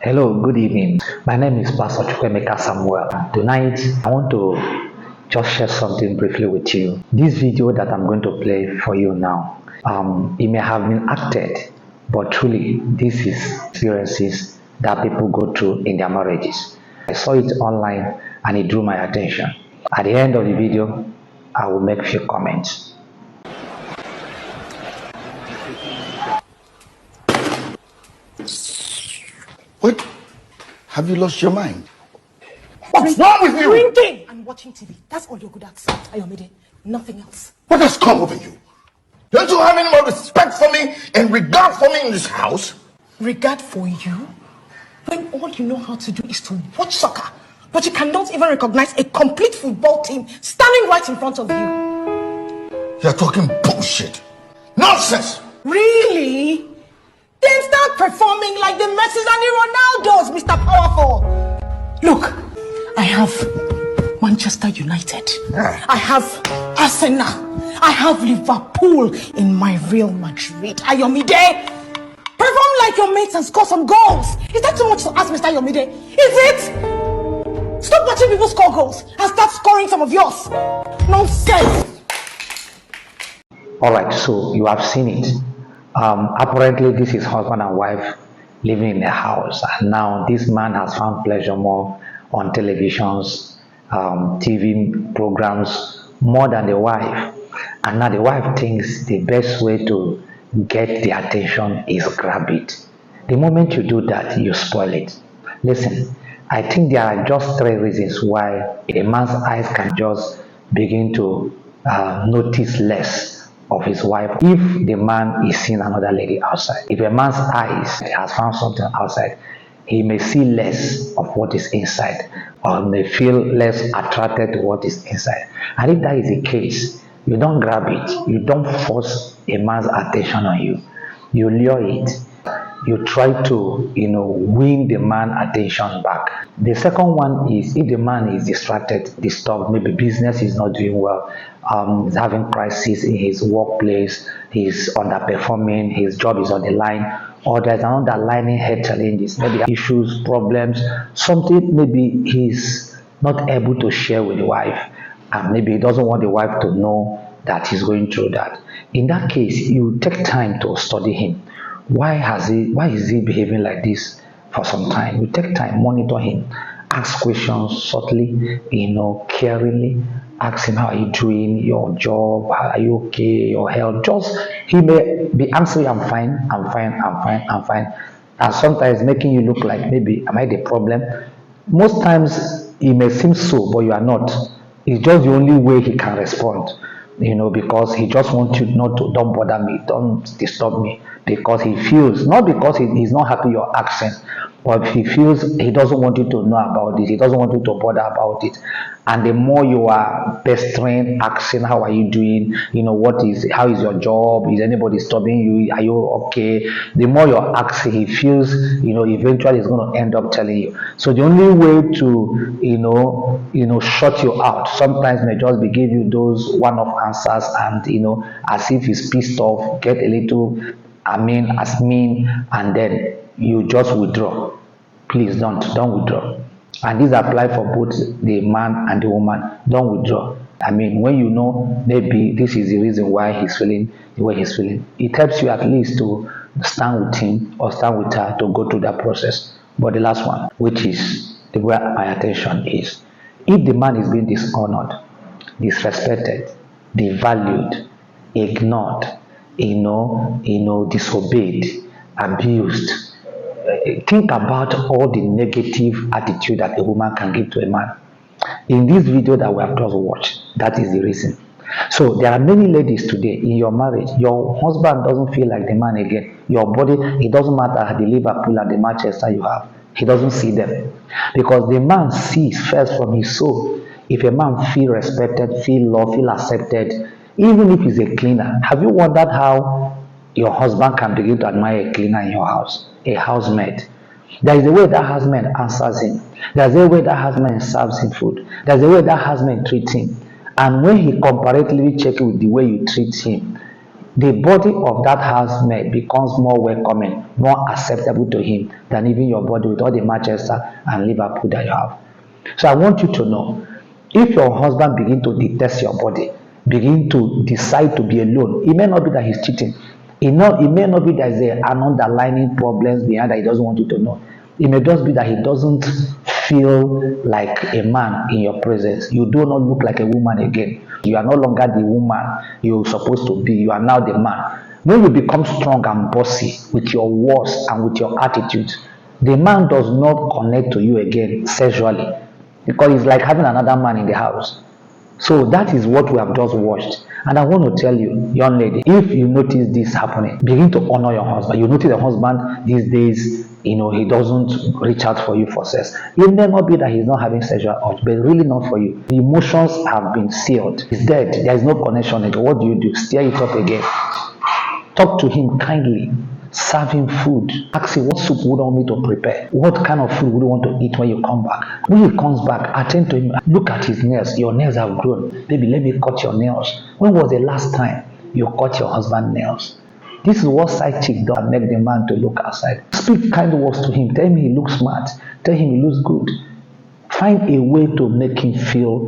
Hello, good evening. My name is Pastor Chukwemeka Samuel. Tonight, I want to just share something briefly with you. This video that I'm going to play for you now, it may have been acted, but truly, this is experiences that people go through in their marriages. I saw it online and it drew my attention. At the end of the video, I will make a few comments. What? Have you lost your mind? What's wrong with you? Drinking and watching TV. That's all you're good at, Ayomide. Nothing else. What has come over you? Don't you have any more respect for me and regard for me in this house? Regard for you? When all you know how to do is to watch soccer, but you cannot even recognize a complete football team standing right in front of you. You're talking bullshit. Nonsense! Really? Then start performing like the Messis and the Ronaldos, Mr. Powerful. Look, I have Manchester United. I have Arsenal. I have Liverpool in my Real Madrid. Ayomide, perform like your mates and score some goals. Is that too much to ask, Mr. Ayomide? Is it? Stop watching people score goals and start scoring some of yours. Nonsense. All right, so you have seen it. Apparently, this is husband and wife living in a house, and now this man has found pleasure more on televisions, TV programs, more than the wife. And now the wife thinks the best way to get the attention is grab it. The moment you do that, you spoil it. Listen, I think there are just three reasons why a man's eyes can just begin to notice less of his wife if the man is seeing another lady outside. If a man's eyes has found something outside, he may see less of what is inside, or may feel less attracted to what is inside. And if that is the case, you don't grab it, you don't force a man's attention on you, you lure it, you try to win the man attention back. The second one is if the man is distracted, disturbed, maybe business is not doing well, he's having crisis in his workplace, he's underperforming, his job is on the line, or there's an underlying health challenges, maybe issues, problems, something maybe he's not able to share with the wife, and maybe he doesn't want the wife to know that he's going through that. In that case, you take time to study him. Why is he behaving like this for some time? You take time, monitor him, ask questions subtly, caringly. Ask him, how are you doing, your job, are you okay, your health. Just, he may be answering, I'm fine, I'm fine, I'm fine, I'm fine. And sometimes making you look like, maybe, am I the problem? Most times, it may seem so, but you are not. It's just the only way he can respond. Because he just wants you not to, don't bother me, don't disturb me, because he feels, not because he's not happy your accent, but he feels he doesn't want you to know about it, he doesn't want you to bother about it. And the more you are pestering, asking, how are you doing, how is your job, is anybody disturbing you, are you okay, the more you're asking, he feels, eventually he's going to end up telling you. So the only way to shut you out sometimes may just be give you those one-off answers, and as if he's pissed off, get a little as mean, and then you just withdraw. Please don't withdraw. And this applies for both the man and the woman. Don't withdraw. When you know maybe this is the reason why he's feeling the way he's feeling, it helps you at least to stand with him or stand with her to go through that process. But the last one, which is where my attention is, if the man is being dishonored, disrespected, devalued, ignored, disobeyed, abused, think about all the negative attitude that a woman can give to a man. In this video that we have just watched, that is the reason. So there are many ladies today in your marriage, your husband doesn't feel like the man again. Your body, it doesn't matter the Liverpool and the Manchester you have, he doesn't see them, because the man sees first from his soul. If a man feel respected, feel loved, feel accepted, even if he's a cleaner, have you wondered how your husband can begin to admire a cleaner in your house, a housemaid? There is a way that housemaid answers him. There's a way that housemaid serves him food. There's a way that housemaid treats him. And when he comparatively checks with the way you treat him, the body of that housemate becomes more welcoming, more acceptable to him than even your body with all the Manchester and Liverpool that you have. So I want you to know, if your husband begin to detest your body, begin to decide to be alone, it may not be that he's cheating. It may not be that there are underlying problems behind that he doesn't want you to know. It may just be that he doesn't feel like a man in your presence. You do not look like a woman again. You are no longer the woman you're supposed to be. You are now the man. When you become strong and bossy with your words and with your attitude, the man does not connect to you again sexually, because it's like having another man in the house. So that is what we have just watched. And I want to tell you, young lady, if you notice this happening, begin to honor your husband. You notice the husband these days, he doesn't reach out for you for sex. It may not be that he's not having sexual urge, but really not for you. The emotions have been sealed. He's dead. There is no connection again. What do? Stir it up again. Talk to him kindly. Serve him food. Ask him what soup would you want me to prepare. What kind of food would you want to eat when you come back? When he comes back, attend to him. Look at his nails. Your nails have grown. Baby, let me cut your nails. When was the last time you cut your husband's nails? This is what side chick does, make the man to look outside. Speak kind words to him. Tell him he looks smart. Tell him he looks good. Find a way to make him feel,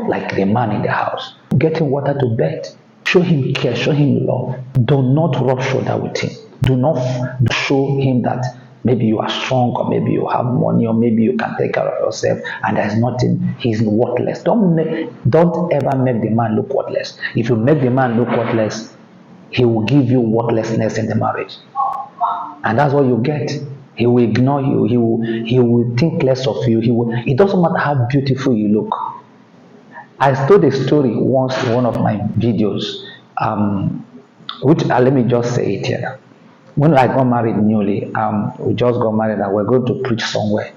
like the man in the house. Get him water to bed. Show him care. Show him love. Do not rub shoulder with him. Do not show him that maybe you are strong, or maybe you have money, or maybe you can take care of yourself and there's nothing, he's worthless. Don't ever make the man look worthless. If you make the man look worthless, he will give you worthlessness in the marriage. And that's what you get. He will ignore you. He will think less of you. It doesn't matter how beautiful you look. I told a story once in one of my videos, which let me just say it here. When I got married newly, we just got married and we're going to preach somewhere.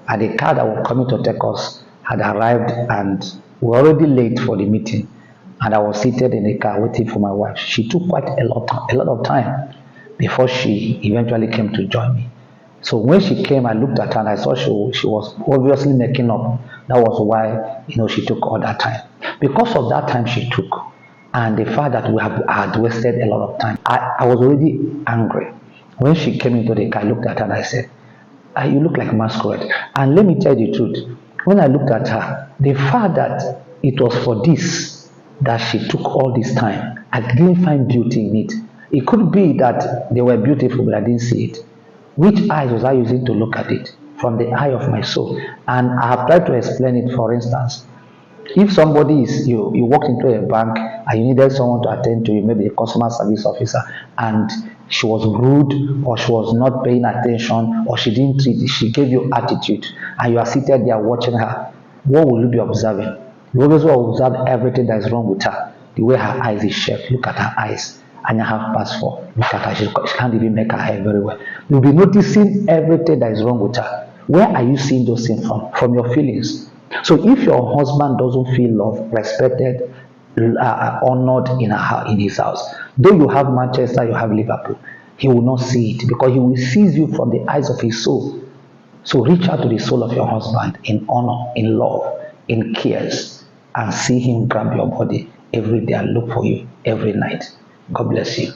And the car that was coming to take us had arrived, and we were already late for the meeting. And I was seated in the car waiting for my wife. She took quite a lot of time before she eventually came to join me. So when she came, I looked at her and I saw she was obviously making up. That was why she took all that time. Because of that time she took, and the fact that we had wasted a lot of time, I was already angry. When she came into the car, I looked at her and I said, you look like masquerade. And let me tell you the truth. When I looked at her, the fact that it was for this that she took all this time, I didn't find beauty in it. It could be that they were beautiful, but I didn't see it. Which eyes was I using to look at it? From the eye of my soul. And I have tried to explain it. For instance, if somebody you walked into a bank and you needed someone to attend to you, maybe a customer service officer, and she was rude, or she was not paying attention, or she didn't treat you, she gave you attitude, and you are seated there watching her, what will you be observing? You always will observe everything that is wrong with her. The way her eyes is shaped. Look at her eyes. And you have past 4. Look at her. She can't even make her hair very well. You'll be noticing everything that is wrong with her. Where are you seeing those things from? From your feelings. So if your husband doesn't feel loved, respected, honored in his house, though you have Manchester, you have Liverpool, he will not see it, because he will see you from the eyes of his soul. So reach out to the soul of your husband in honor, in love, in cares, and see him grab your body every day and look for you every night. God bless you.